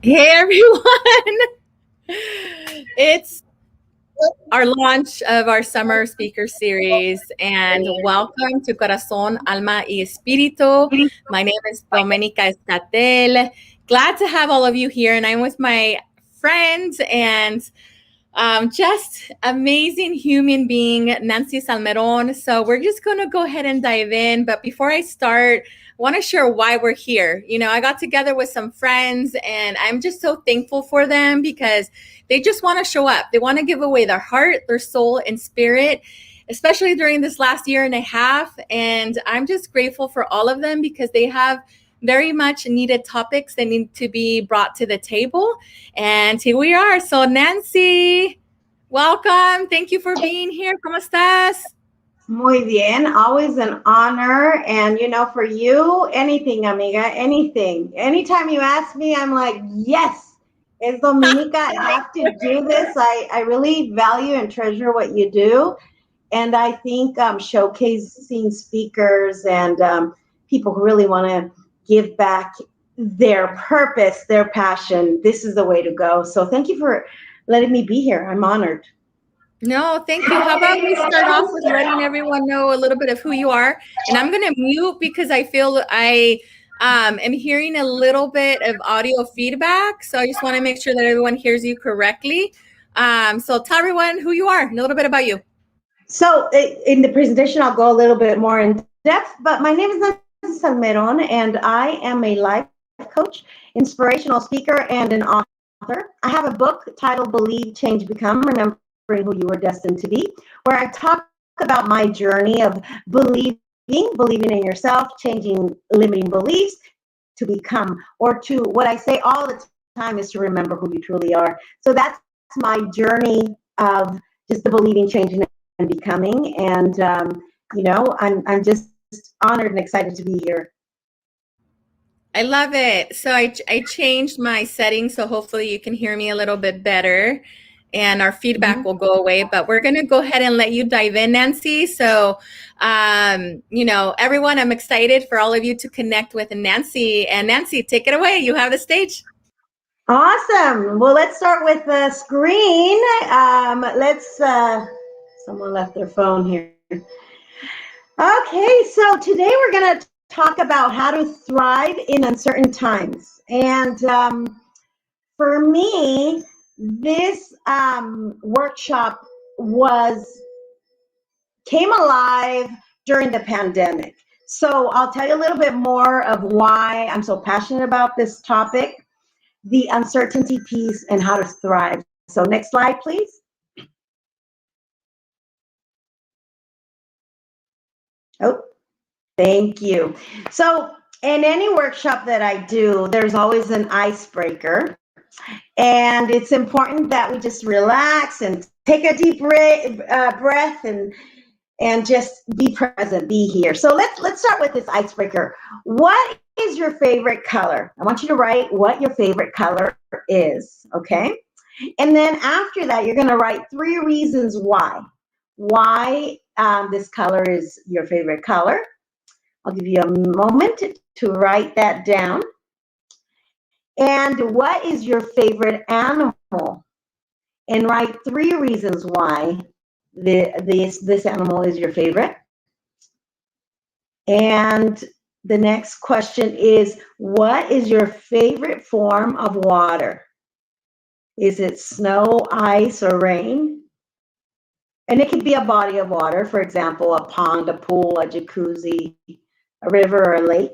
Hey everyone! It's our launch of our summer speaker series, and welcome to Corazon Alma Espiritu. My name is Domenica Escatel. Glad to have all of you here, and I'm with my friends and just amazing human being, Nancy Salmeron. So we're just going to go ahead and dive in. But before I start, I want to share why we're here. You know, I got together with some friends and I'm just so thankful for them because they just want to show up. They want to give away their heart, their soul, and spirit, especially during this last year and a half. And I'm just grateful for all of them because they have very much needed topics that need to be brought to the table. And here we are. So Nancy, welcome. Thank you for being here. ¿Cómo estás? Muy bien. Always an honor. And, you know, for you, anything, amiga, anything. Anytime you ask me, I'm like, yes, es Dominica. I have to do this. I really value and treasure what you do. And I think showcasing speakers and people who really want to give back their purpose, their passion, this is the way to go. So thank you for letting me be here. I'm honored. No, thank you. How about we start off with letting everyone know a little bit of who you are? And I'm going to mute because I feel I am hearing a little bit of audio feedback. So I just want to make sure that everyone hears you correctly. So tell everyone who you are, a little bit about you. So in the presentation, I'll go a little bit more in depth, but my name is Salmeron, and I am a life coach, inspirational speaker, and an author. I have a book titled Believe, Change, Become, Remembering Who You Were Destined to Be, where I talk about my journey of believing in yourself, changing limiting beliefs to become, or to what I say all the time is to remember who you truly are. So that's my journey of just the believing, changing, and becoming. And, you know, I'm just honored and excited to be here. I love it. So I changed my settings, so hopefully you can hear me a little bit better and our feedback will go away, but we're going to go ahead and let you dive in, Nancy. So, you know, everyone, I'm excited for all of you to connect with Nancy. And Nancy, take it away. You have the stage. Awesome. Well, let's start with the screen. Someone left their phone here. Okay, so today we're going to talk about how to thrive in uncertain times. And for me, this workshop came alive during the pandemic. So I'll tell you a little bit more of why I'm so passionate about this topic, the uncertainty piece, and how to thrive. So next slide, please. Oh, thank you. So in any workshop that I do, there's always an icebreaker. And it's important that we just relax and take a deep breath and just be present, be here. So let's start with this icebreaker. What is your favorite color? I want you to write what your favorite color is, okay? And then after that, you're going to write 3 reasons why this color is your favorite color. I'll give you a moment to write that down. And what is your favorite animal? And write 3 reasons why this animal is your favorite. And the next question is, what is your favorite form of water? Is it snow, ice, or rain? And it could be a body of water, for example, a pond, a pool, a jacuzzi, a river, or a lake.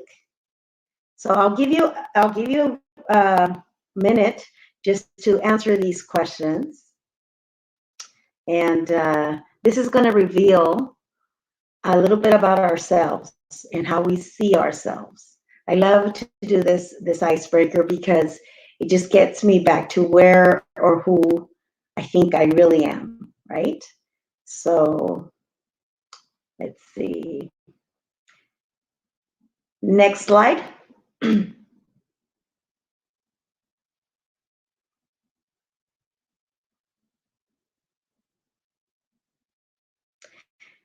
So I'll give you a minute just to answer these questions. And this is going to reveal a little bit about ourselves and how we see ourselves. I love to do this icebreaker because it just gets me back to where or who I think I really am, right? So let's see. Next slide.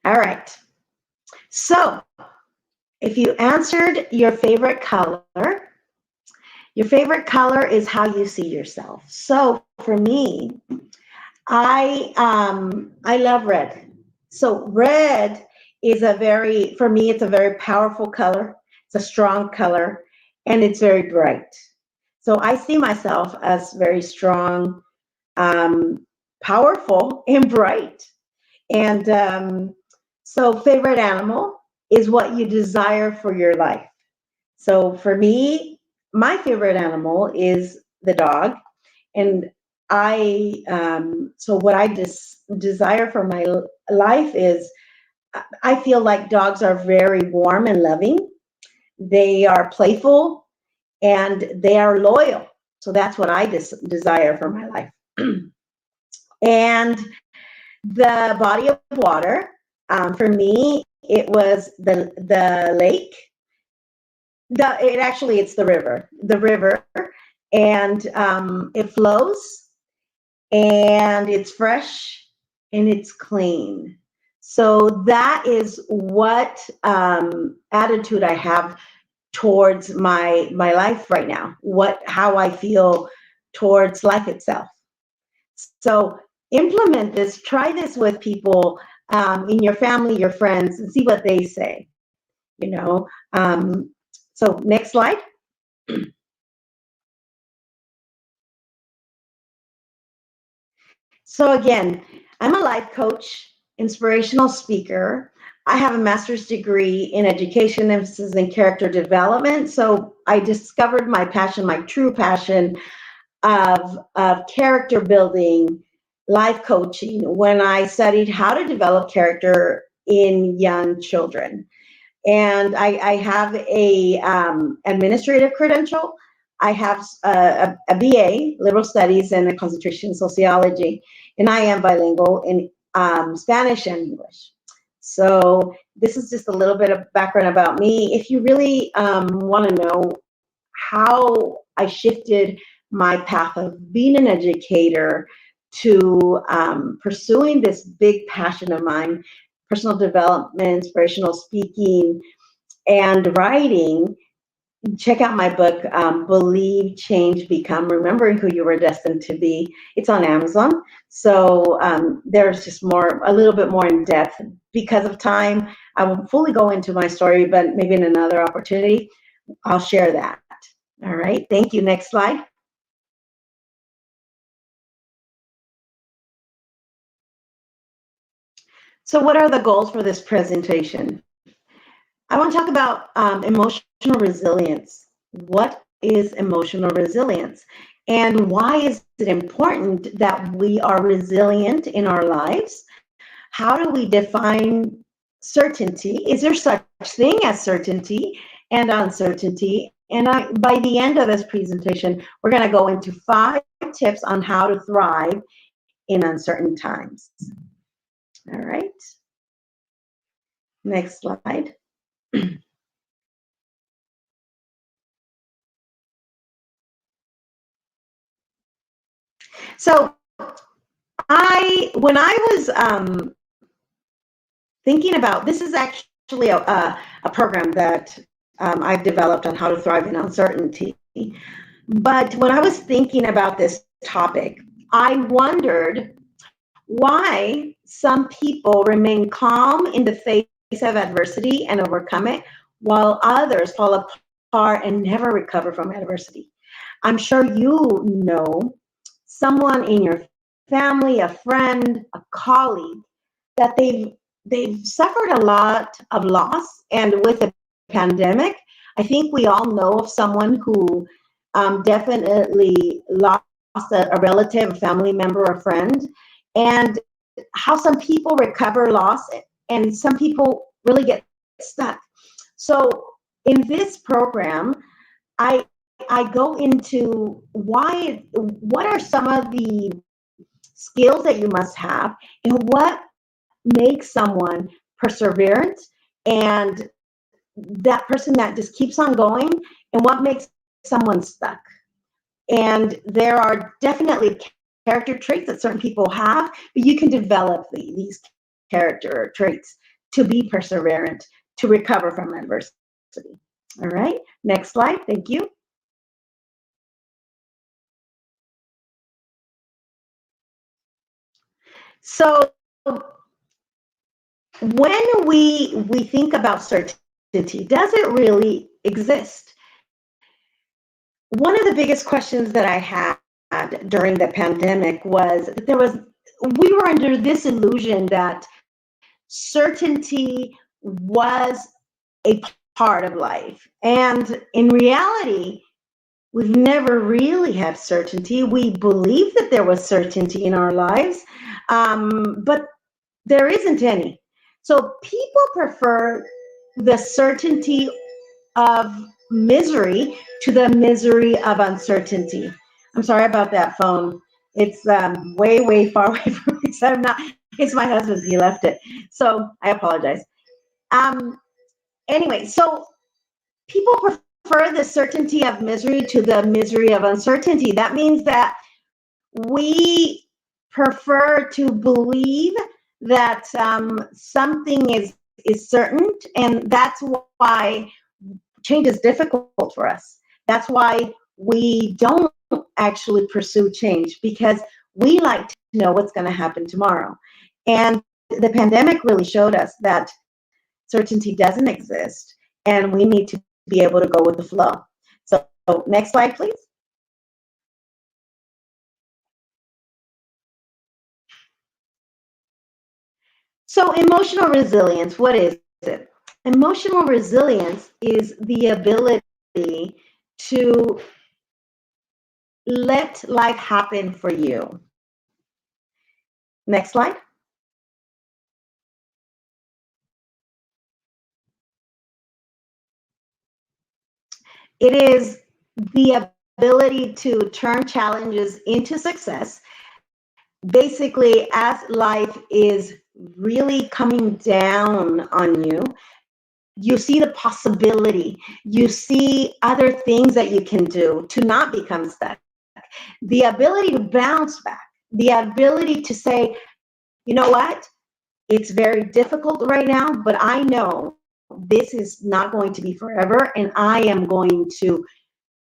All right. So if you answered your favorite color is how you see yourself. So for me, I love red. So red is for me, it's a very powerful color. It's a strong color, and it's very bright. So I see myself as very strong, powerful, and bright. And so favorite animal is what you desire for your life. So for me, my favorite animal is the dog. And so what I desire for my life is, I feel like dogs are very warm and loving. They are playful and they are loyal. So that's what I desire for my life. And the body of water, for me, it was the lake. It's the river. The river, and it flows, and it's fresh, and it's clean. So that is what attitude I have towards my life right now. How I feel towards life itself. So implement this. Try this with people in your family, your friends, and see what they say. So next slide. So again, I'm a life coach, inspirational speaker. I have a master's degree in education, emphasis in character development. So I discovered my passion, my true passion of character building, life coaching, when I studied how to develop character in young children. And I have a administrative credential. I have a BA, liberal studies, and a concentration in sociology, and I am bilingual in Spanish and English. So this is just a little bit of background about me. If you really want to know how I shifted my path of being an educator to pursuing this big passion of mine, personal development, inspirational speaking, and writing, check out my book, Believe, Change, Become, Remembering Who You Were Destined to Be. It's on Amazon. So there's just a little bit more in depth. Because of time, I won't fully go into my story, but maybe in another opportunity, I'll share that. All right, thank you. Next slide. So what are the goals for this presentation? I want to talk about emotional resilience. What is emotional resilience? And why is it important that we are resilient in our lives? How do we define certainty? Is there such thing as certainty and uncertainty? And by the end of this presentation, we're going to go into 5 tips on how to thrive in uncertain times. All right. Next slide. So when I was thinking about, this is actually a program that I've developed on how to thrive in uncertainty. But when I was thinking about this topic, I wondered why some people remain calm in the face of adversity and overcome it, while others fall apart and never recover from adversity. I'm sure you know someone in your family, a friend, a colleague, that they've suffered a lot of loss. And with the pandemic, I think we all know of someone who definitely lost a relative, a family member, or friend, and how some people recover loss and some people really get stuck. So in this program, I I go into what are some of the skills that you must have, and what makes someone perseverant, and that person that just keeps on going, and what makes someone stuck. And there are definitely character traits that certain people have, but you can develop these character traits to be perseverant, to recover from adversity. All right, next slide. Thank you. So when we think about certainty, does it really exist? One of the biggest questions that I had during the pandemic was that we were under this illusion that certainty was a part of life. And in reality, we've never really had certainty. We believe that there was certainty in our lives, but there isn't any. So people prefer the certainty of misery to the misery of uncertainty. I'm sorry about that phone. It's way far away from me. So I'm not. It's my husband's. He left it. So I apologize. Um. Anyway, so people prefer the certainty of misery to the misery of uncertainty. That means that we prefer to believe that something is certain, and that's why change is difficult for us. That's why we don't actually pursue change, because we like to know what's going to happen tomorrow. And the pandemic really showed us that certainty doesn't exist, and we need to be able to go with the flow. So next slide, please. So emotional resilience, what is it? Emotional resilience is the ability to let life happen for you. Next slide. It is the ability to turn challenges into success. Basically, as life is really coming down on you, you see the possibility, you see other things that you can do to not become stuck. The ability to bounce back, the ability to say, you know what, it's very difficult right now, but I know this is not going to be forever, and I am going to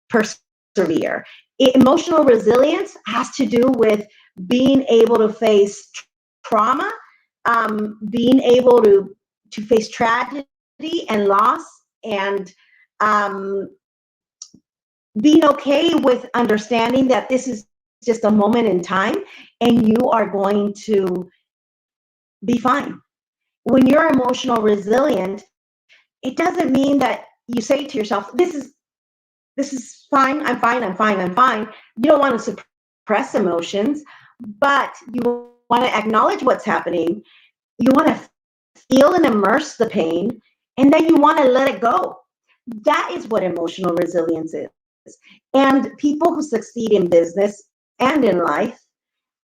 persevere. Emotional resilience has to do with being able to face trauma, being able to face tragedy and loss, and being okay with understanding that this is just a moment in time, and you are going to be fine. When you're emotional resilient, it doesn't mean that you say to yourself, this is fine, I'm fine, I'm fine, I'm fine. You don't want to suppress emotions, but you want to acknowledge what's happening. You want to feel and immerse the pain, and then you want to let it go. That is what emotional resilience is. And people who succeed in business and in life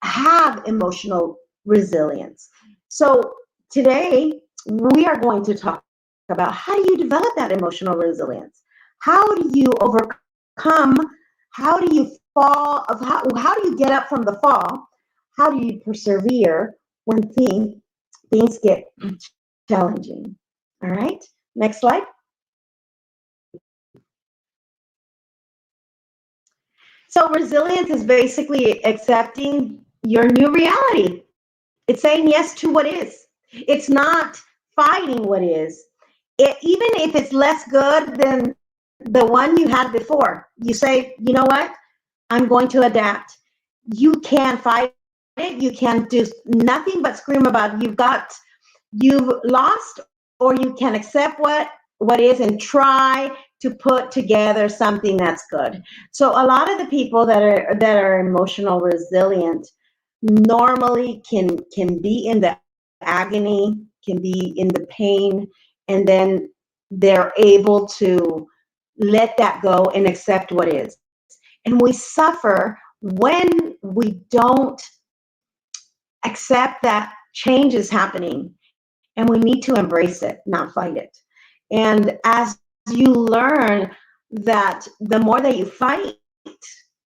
have emotional resilience. So today, we are going to talk about, how do you develop that emotional resilience? How do you overcome? How do you fall? How do you get up from the fall? How do you persevere when things get challenging? All right, next slide. So resilience is basically accepting your new reality. It's saying yes to what is. It's not fighting what is. Even if it's less good than the one you had before, you say, you know what? I'm going to adapt. You can fight it. You can do nothing but scream about you've lost, or you can accept what is and try to put together something that's good. So a lot of the people that are emotional resilient normally can be in the agony, can be in the pain, and then they're able to let that go and accept what is. And we suffer when we don't accept that change is happening, and we need to embrace it, not fight it. And as you learn that the more that you fight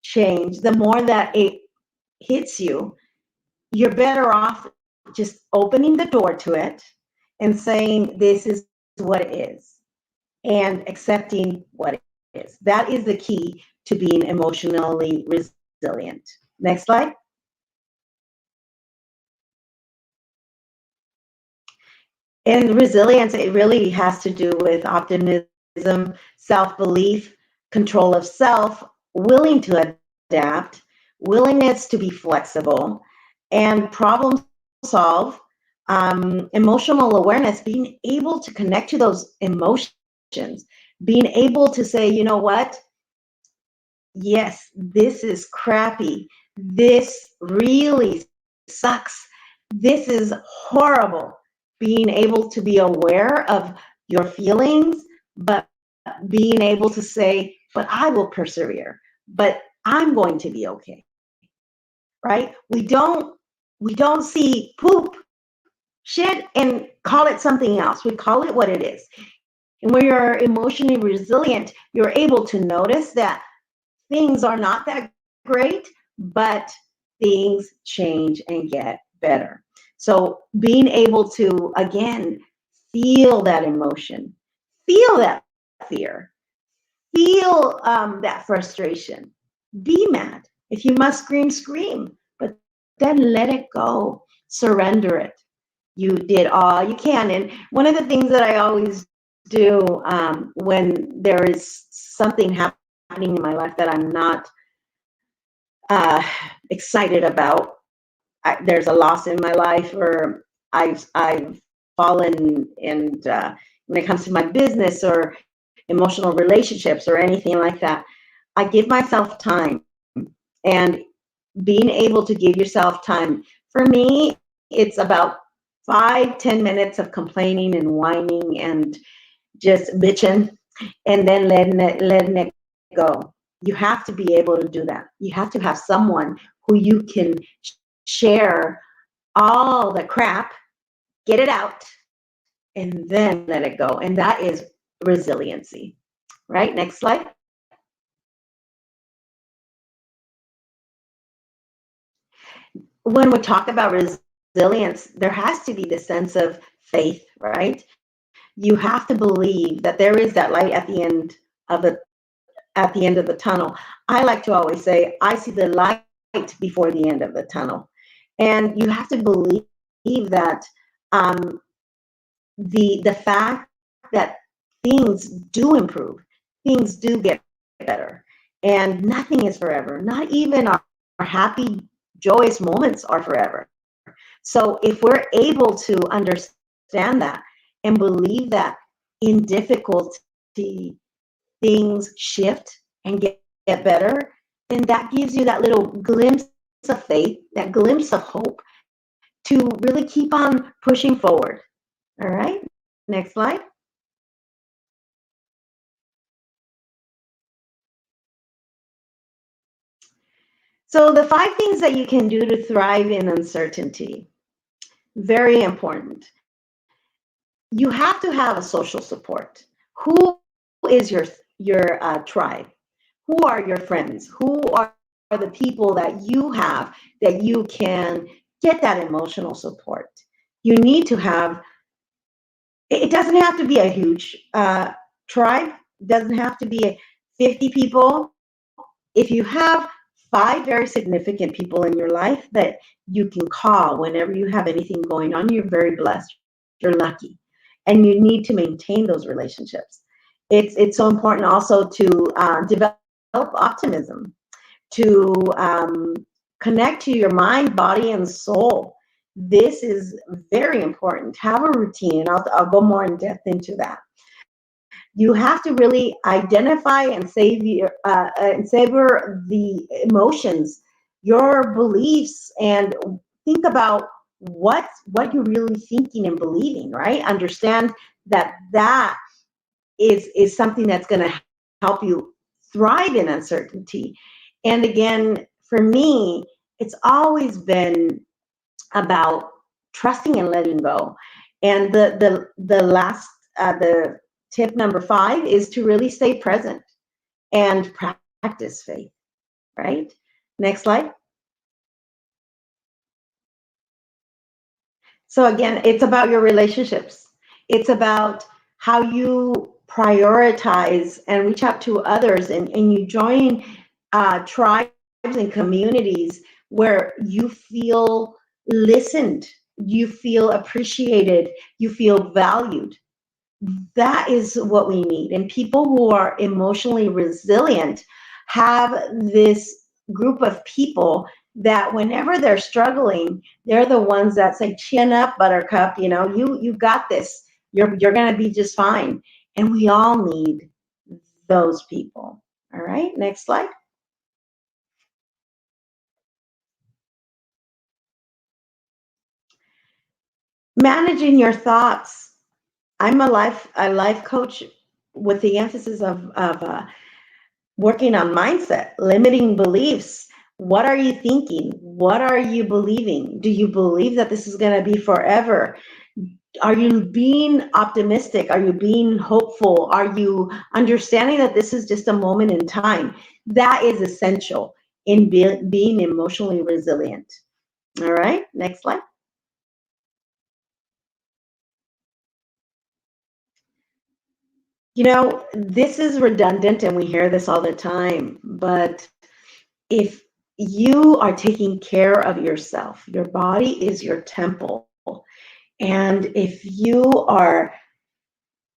change, the more that it hits you, you're better off just opening the door to it and saying, this is what it is, and accepting what it is. That is the key to being emotionally resilient. Next slide. And resilience, it really has to do with optimism, self-belief, control of self, willing to adapt, willingness to be flexible, and problem solve, emotional awareness, being able to connect to those emotions, being able to say, you know what? Yes, this is crappy. This really sucks. This is horrible. Being able to be aware of your feelings, but being able to say, but I will persevere, but I'm going to be okay. Right? We don't see poop, shit, and call it something else. We call it what it is. And when you're emotionally resilient, you're able to notice that things are not that great, but things change and get better. So being able to, again, feel that emotion, feel that fear, feel that frustration, be mad. If you must scream, scream, but then let it go, surrender it. You did all you can. And one of the things that I always do when there is something happening in my life that I'm not excited about, there's a loss in my life, or I've fallen, and when it comes to my business or emotional relationships or anything like that, I give myself time. And being able to give yourself time, for me, it's about 5-10 minutes of complaining and whining and just bitching, and then letting it go. You have to be able to do that. You have to have someone who you can share all the crap, get it out, and then let it go. And that is resiliency. Right? Next slide. When we talk about resilience, there has to be the sense of faith, right? You have to believe that there is that light at the end of the tunnel. I like to always say, I see the light before the end of the tunnel. And you have to believe that the fact that things do improve, things do get better, and nothing is forever. Not even our happy, joyous moments are forever. So if we're able to understand that and believe that in difficulty, things shift and get better, then that gives you that little glimpse of faith, that glimpse of hope to really keep on pushing forward. All right, next slide. So the 5 things that you can do to thrive in uncertainty, very important. You have to have a social support. Who is your tribe? Who are your friends? Who are the people that you have that you can get that emotional support? You need to have, it doesn't have to be a huge tribe. It doesn't have to be 50 people. If you have 5 very significant people in your life that you can call whenever you have anything going on, you're very blessed. You're lucky. And you need to maintain those relationships. It's so important also to develop optimism, to connect to your mind, body, and soul. This is very important. Have a routine. I'll go more in depth into that. You have to really identify and savor the emotions, your beliefs, and think about what you're really thinking and believing, right? Understand that is something that's going to help you thrive in uncertainty. And again, for me, it's always been about trusting and letting go. And the last the tip number 5 is to really stay present and practice faith, right? Next slide. So again, it's about your relationships. It's about how you prioritize and reach out to others, and you join tribes and communities where you feel listened, you feel appreciated, you feel valued. That is what we need. And people who are emotionally resilient have this group of people that whenever they're struggling, they're the ones that say, chin up, buttercup, you got this. You're gonna be just fine. And we all need those people. All right, next slide. Managing your thoughts. I'm a life coach with the emphasis of working on mindset, limiting beliefs. What are you thinking? What are you believing? Do you believe that this is going to be forever? Are you being optimistic? Are you being hopeful? Are you understanding that this is just a moment in time? That is essential in being emotionally resilient. All right, next slide. This is redundant and we hear this all the time, but if you are taking care of yourself, your body is your temple. And if you are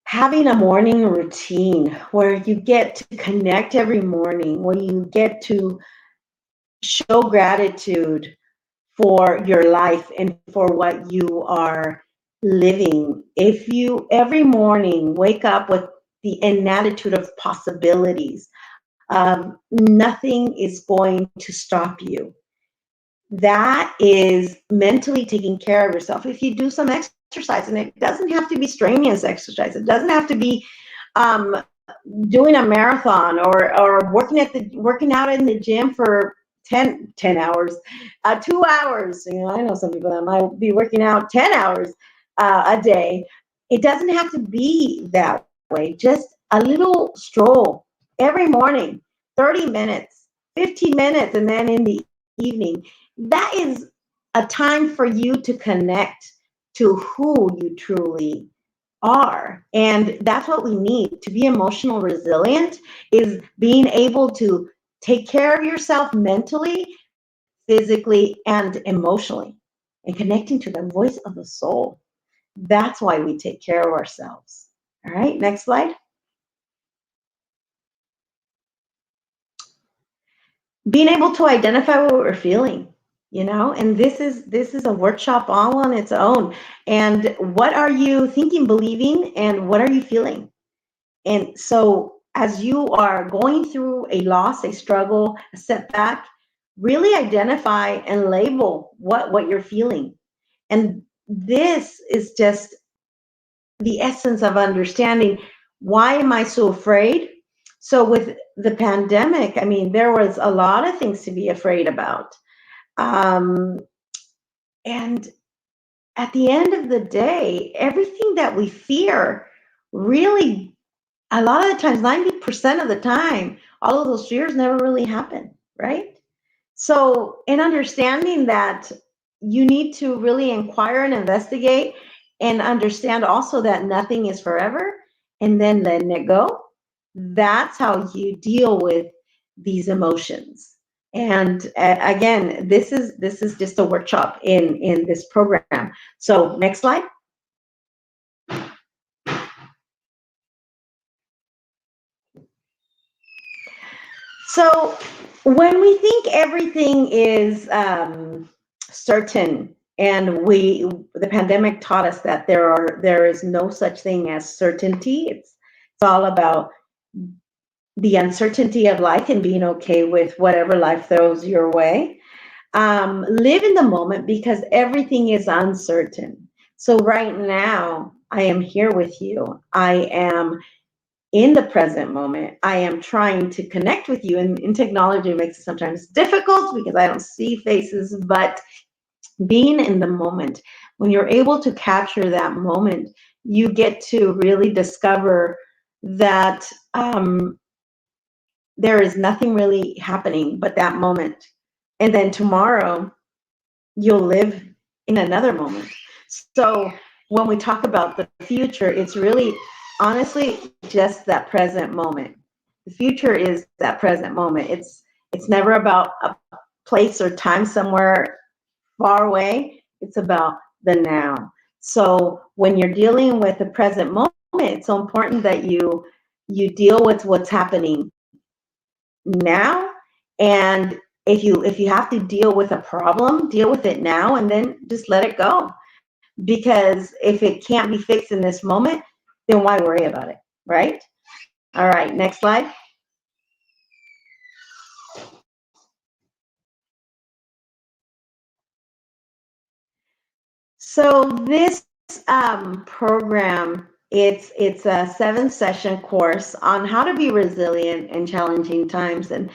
having a morning routine where you get to connect every morning, where you get to show gratitude for your life and for what you are living, if you every morning wake up with an attitude of possibilities, nothing is going to stop you. That is mentally taking care of yourself. If you do some exercise, and it doesn't have to be strenuous exercise, it doesn't have to be um, doing a marathon or working out in the gym for 10 hours, 2 hours. I know some people that might be working out 10 hours a day. It doesn't have to be that way. Just a little stroll every morning, 30 minutes, 15 minutes, and then in the evening. That is a time for you to connect to who you truly are. And that's what we need to be emotional resilient, is being able to take care of yourself mentally, physically, and emotionally, and connecting to the voice of the soul. That's why we take care of ourselves. All right, next slide. Being able to identify what we're feeling, and this is a workshop all on its own. And what are you thinking, believing, and what are you feeling? And so as you are going through a loss, a struggle, a setback, really identify and label what you're feeling. And this is just the essence of understanding, why am I so afraid? So with the pandemic, I mean, there was a lot of things to be afraid about. Um, and at the end of the day, everything that we fear, really, a lot of the times, 90% of the time, all of those fears never really happen, right? So in understanding that, you need to really inquire and investigate, and understand also that nothing is forever, and then letting it go. That's how you deal with these emotions. And again, this is just a workshop in this program. So next slide. So when we think everything is certain, and the pandemic taught us that there is no such thing as certainty. It's all about the uncertainty of life and being okay with whatever life throws your way. Live in the moment because everything is uncertain. So right now, I am here with you. I am in the present moment. I am trying to connect with you. And in technology, it makes it sometimes difficult because I don't see faces, but being in the moment, when you're able to capture that moment, you get to really discover that there is nothing really happening but that moment. And then tomorrow, you'll live in another moment. So when we talk about the future, it's really honestly just that present moment. The future is that present moment. It's never about a place or time somewhere far away. It's about the now. So when you're dealing with the present moment, it's so important that you deal with what's happening now. And if you have to deal with a problem, deal with it now and then just let it go. Because if it can't be fixed in this moment, then why worry about it, right? All right, next slide. So this program, it's a 7-session course on how to be resilient in challenging times, and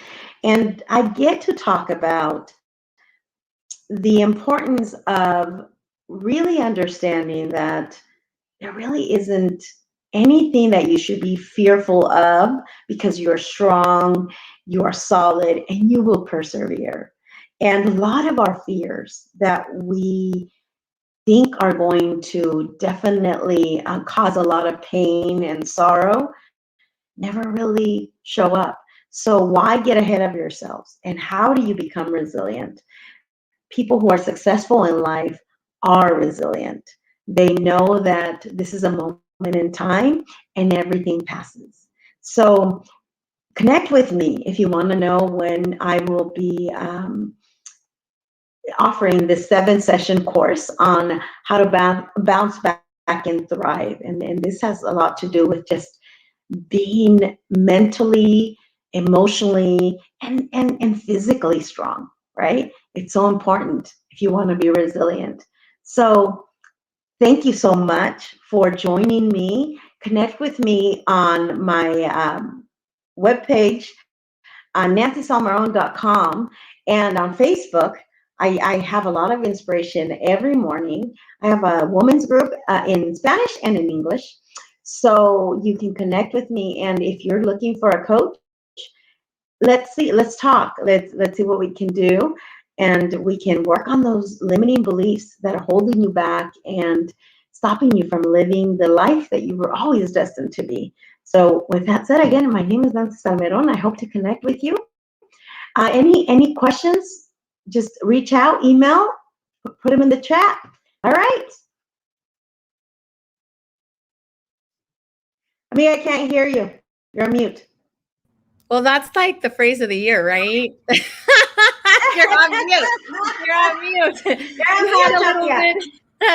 I get to talk about the importance of really understanding that there really isn't anything that you should be fearful of because you're strong, you are solid, and you will persevere. And a lot of our fears that we think are going to definitely cause a lot of pain and sorrow never really show up. So, why get ahead of yourselves? And how do you become resilient? People who are successful in life are resilient. They know that this is a moment in time and everything passes. So, connect with me if you want to know when I will be offering this 7-session course on how to bounce back and thrive. And this has a lot to do with just being mentally, emotionally, and physically strong, right? It's so important if you want to be resilient. So thank you so much for joining me. Connect with me on my webpage on nancysalmeron.com and on Facebook. I have a lot of inspiration every morning. I have a women's group in Spanish and in English. So you can connect with me. And if you're looking for a coach, let's talk. Let's see what we can do. And we can work on those limiting beliefs that are holding you back and stopping you from living the life that you were always destined to be. So with that said, again, my name is Nancy Salmeron. I hope to connect with you. Any questions? Just reach out, email, put them in the chat. All right. I mean, I can't hear you. You're on mute. Well, that's like the phrase of the year, right? You're on mute. You're on mute. You had a little bit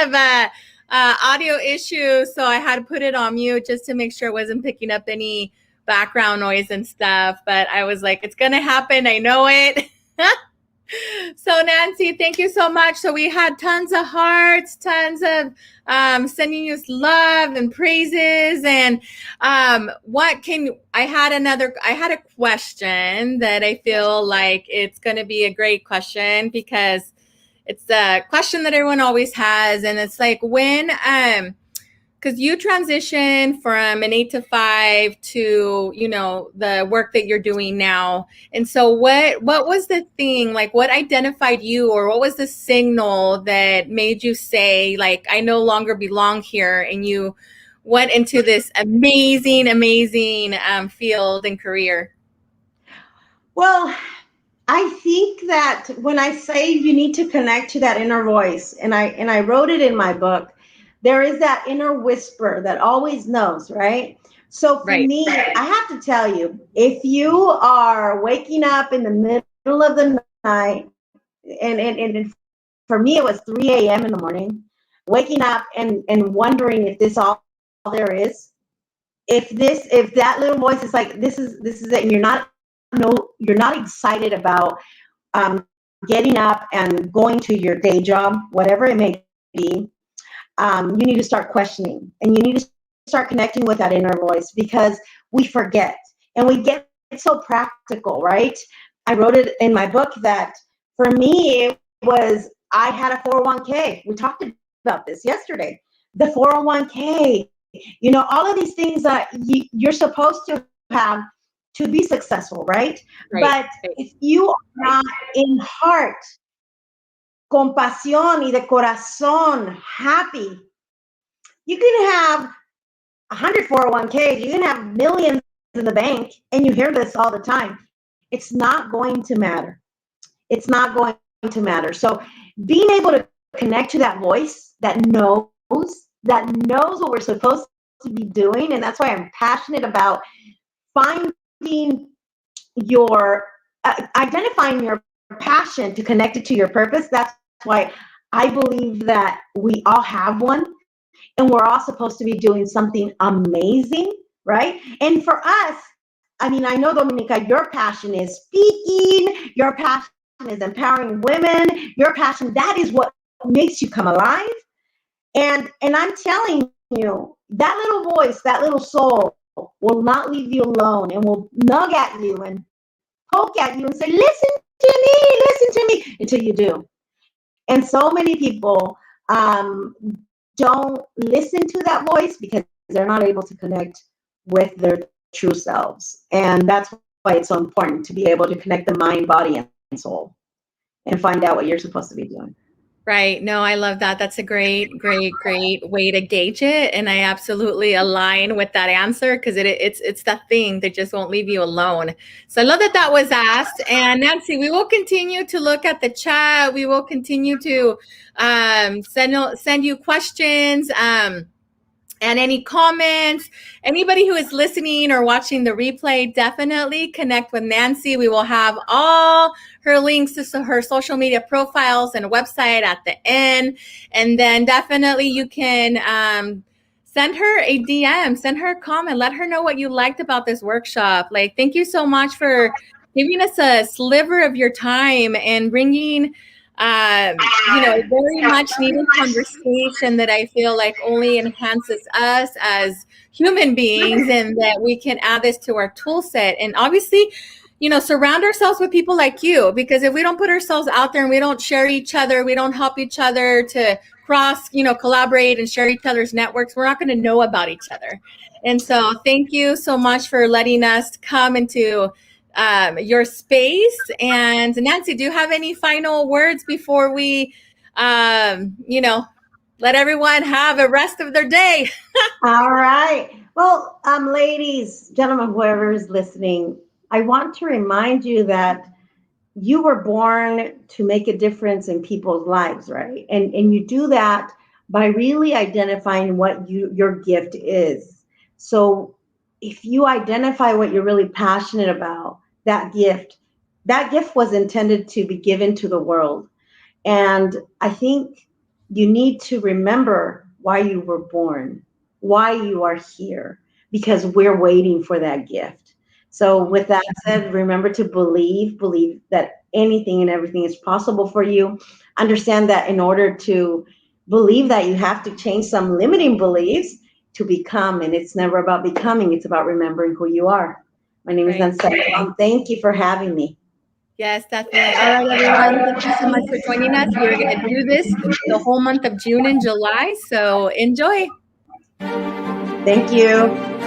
of a audio issue, so I had to put it on mute just to make sure it wasn't picking up any background noise and stuff. But I was like, it's gonna happen. I know it. So Nancy, thank you so much. So we had tons of hearts, tons of sending you love and praises. And I had a question that I feel like it's going to be a great question because it's a question that everyone always has. And it's like when, because you transition from an 8 to 5 to the work that you're doing now, and so what was the thing, like what identified you, or what was the signal that made you say like I no longer belong here, and you went into this amazing field and career? Well, I think that when I say you need to connect to that inner voice, and I wrote it in my book, there is that inner whisper that always knows, right? So for me, I have to tell you, if you are waking up in the middle of the night, and for me it was 3 a.m. in the morning, waking up and wondering if this all there is, if that little voice is like, this is it, and you're not excited about getting up and going to your day job, whatever it may be, you need to start questioning, and you need to start connecting with that inner voice, because we forget and we get so practical, right? I wrote it in my book that for me, it was, I had a 401k. We talked about this yesterday. The 401k, all of these things that you're supposed to have to be successful, right? But if you are not in heart, compasión y de corazón, happy, you can have 100 401ks, you can have millions in the bank, and you hear this all the time. It's not going to matter. It's not going to matter. So being able to connect to that voice that knows what we're supposed to be doing, and that's why I'm passionate about finding your, identifying your passion to connect it to your purpose. That's why I believe that we all have one, and we're all supposed to be doing something amazing, right? And for us, I mean, I know, Dominica, your passion is speaking, your passion is empowering women, your passion, that is what makes you come alive. And I'm telling you, that little voice, that little soul will not leave you alone, and will nug at you and poke at you and say, listen to me, until you do. And so many people don't listen to that voice because they're not able to connect with their true selves. And that's why it's so important to be able to connect the mind, body, and soul, and find out what you're supposed to be doing. Right. No, I love that. That's a great way to gauge it. And I absolutely align with that answer, because it's that thing that just won't leave you alone. So I love that was asked. And Nancy, we will continue to look at the chat. We will continue to send you questions. And any comments, anybody who is listening or watching the replay, definitely connect with Nancy. We will have all her links to her social media profiles and website at the end. And then definitely you can send her a DM, send her a comment, let her know what you liked about this workshop. Like, thank you so much for giving us a sliver of your time and bringing a very much needed conversation that I feel like only enhances us as human beings, and that we can add this to our tool set. And obviously, surround ourselves with people like you, because if we don't put ourselves out there and we don't share each other, we don't help each other to collaborate and share each other's networks, we're not going to know about each other. And so thank you so much for letting us come into your space. And Nancy, do you have any final words before we, let everyone have a rest of their day? All right. Well, ladies, gentlemen, whoever is listening, I want to remind you that you were born to make a difference in people's lives, right? And you do that by really identifying what your gift is. So if you identify what you're really passionate about, that gift was intended to be given to the world. And I think you need to remember why you were born, why you are here, because we're waiting for that gift. So with that said, remember to believe that anything and everything is possible for you. Understand that in order to believe that, you have to change some limiting beliefs to become. And it's never about becoming, it's about remembering who you are. My name is Nancy. Thank you for having me. Yes, definitely. All right, everyone. Thank you so much for joining us. We're going to do this the whole month of June and July. So enjoy. Thank you.